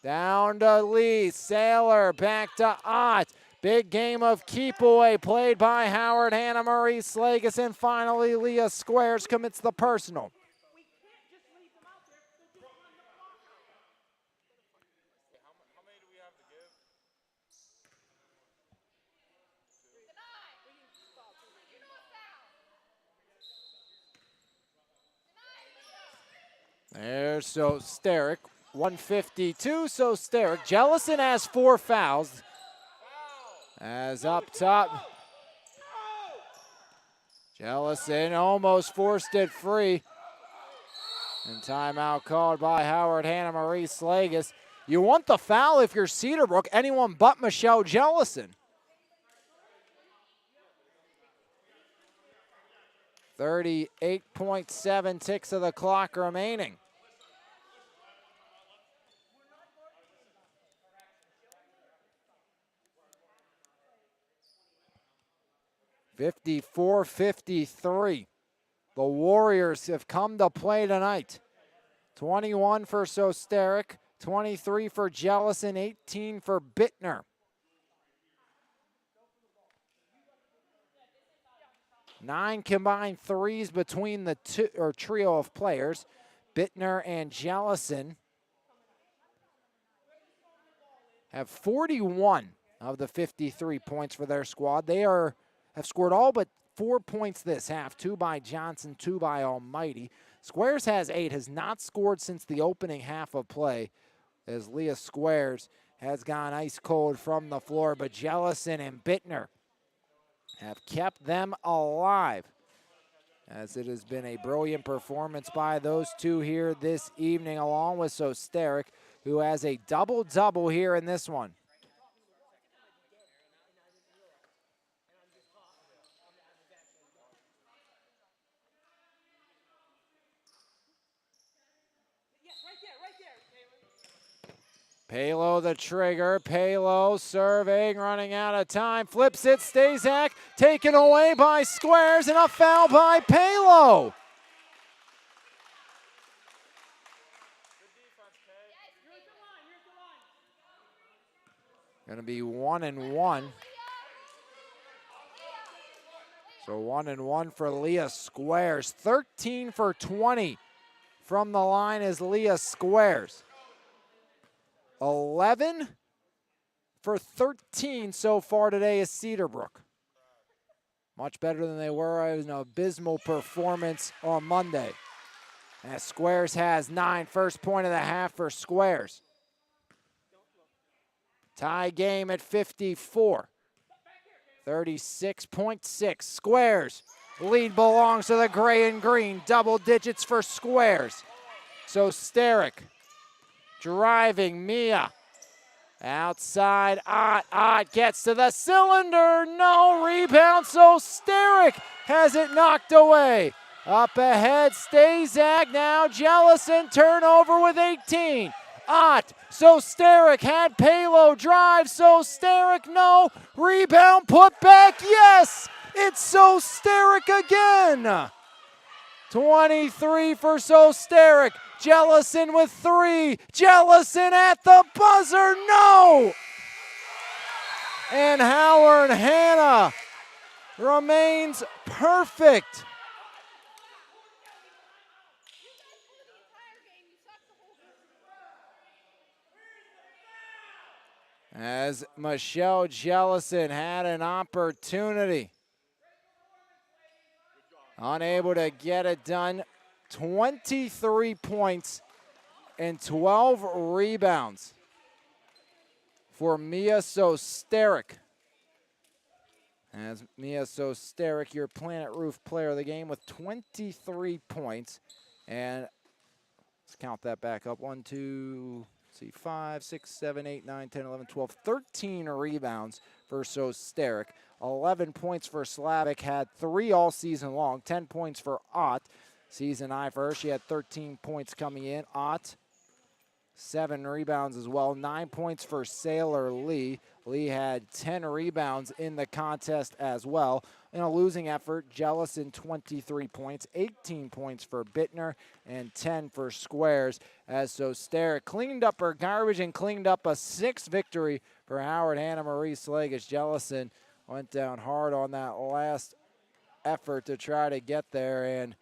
Down to Lee. Sailor back to Ott. Big game of keep away played by Howard Hanna Marie Slagus. And finally, Leah Squares commits the personal. There's Sosteric, 152, Sosteric. Jellison has 4 fouls. As up top, Jellison almost forced it free. And timeout called by Howard Hanna Marie Slagus. You want the foul if you're Cedarbrook, anyone but Michelle Jellison. 38.7 ticks of the clock remaining. (54-53). The Warriors have come to play tonight. 21 for Sosteric, 23 for Jellison, 18 for Bittner. 9 combined threes between the trio of players. Bittner and Jellison have 41 of the 53 points for their squad. They have scored all but 4 points this half, 2 by Johnson, 2 by Almighty. Squares has 8, has not scored since the opening half of play, as Leah Squares has gone ice cold from the floor, but Jellison and Bittner have kept them alive, as it has been a brilliant performance by those two here this evening, along with Sosteric, who has a double-double here in this one. Palo the trigger, Palo serving, running out of time, flips it, Stazak taken away by Squares, and a foul by Palo. Gonna be 1-1. So 1-1 for Leah Squares. 13 for 20 from the line is Leah Squares. 11 for 13 so far today is Cedarbrook. Much better than they were. It was an abysmal performance on Monday. As Squares has 9, first point of the half for Squares. Tie game at 54. 36.6. Squares. Lead belongs to the gray and green. Double digits for Squares. So Steric driving, Mia. Outside, Ott gets to the cylinder. No rebound, so Steric has it knocked away. Up ahead, Stazak, now Jellison, turnover with 18. Ott, Sosteric had Palo, drive, Sosteric, no, rebound, put back, yes! It's Sosteric again! 23 for Sosteric, Jellison with 3, Jellison at the buzzer, no! And Howard Hanna remains perfect. As Michelle Jellison had an opportunity. Unable to get it done. 23 points and 12 rebounds for Mia Sosteric. As Mia Sosteric, your Planet Roof player of the game with 23 points. And let's count that back up. 1, 2, 5, 6, 7, 8, 9, 10, 11, 12, 13 rebounds for Sosteric. 11 points for Slavic, had 3 all season long. 10 points for Ott. Season high for her. She had 13 points coming in. Ott, 7 rebounds as well. 9 points for Sailor Lee. Lee had 10 rebounds in the contest as well. In a losing effort, Jellison 23 points, 18 points for Bittner, and 10 for Squares. As Sosteric cleaned up her garbage and cleaned up a 6th victory for Howard Hanna Marie Slagus. Jellison went down hard on that last effort to try to get there, and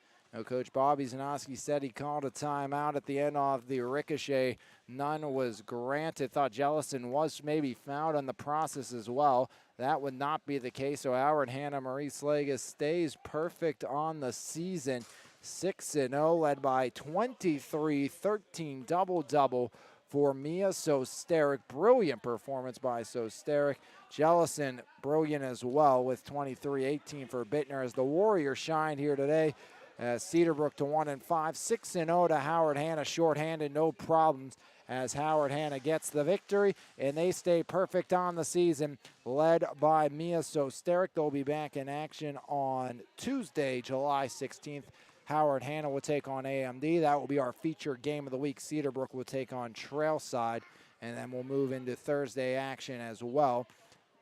Coach Bobby Zanoski said he called a timeout at the end of the ricochet. None was granted. Thought Jellison was maybe fouled on the process as well. That would not be the case, so Howard Hanna Marie Slagus stays perfect on the season. 6-0, led by 23-13 double-double for Mia Sosteric. Brilliant performance by Sosteric. Jellison, brilliant as well with 23-18 for Bittner as the Warriors shined here today. Cedarbrook to 1-5, 6-0 to Howard Hanna, shorthanded, no problems as Howard Hanna gets the victory, and they stay perfect on the season, led by Mia Sosteric. They'll be back in action on Tuesday, July 16th. Howard Hanna will take on AMD. That will be our featured game of the week. Cedarbrook will take on Trailside, and then we'll move into Thursday action as well,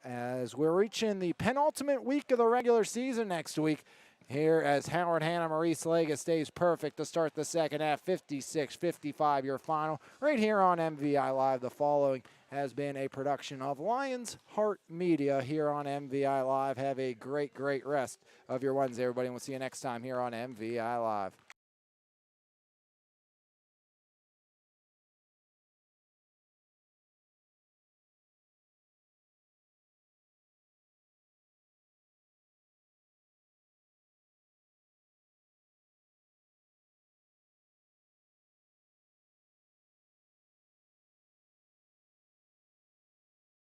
as we're reaching the penultimate week of the regular season next week. Here as Howard Hanna Marie Slagus stays perfect to start the second half, 56-55 your final, right here on MVI Live. The following has been a production of Lions Heart Media here on MVI Live. Have a great rest of your Wednesday, everybody, and we'll see you next time here on MVI Live.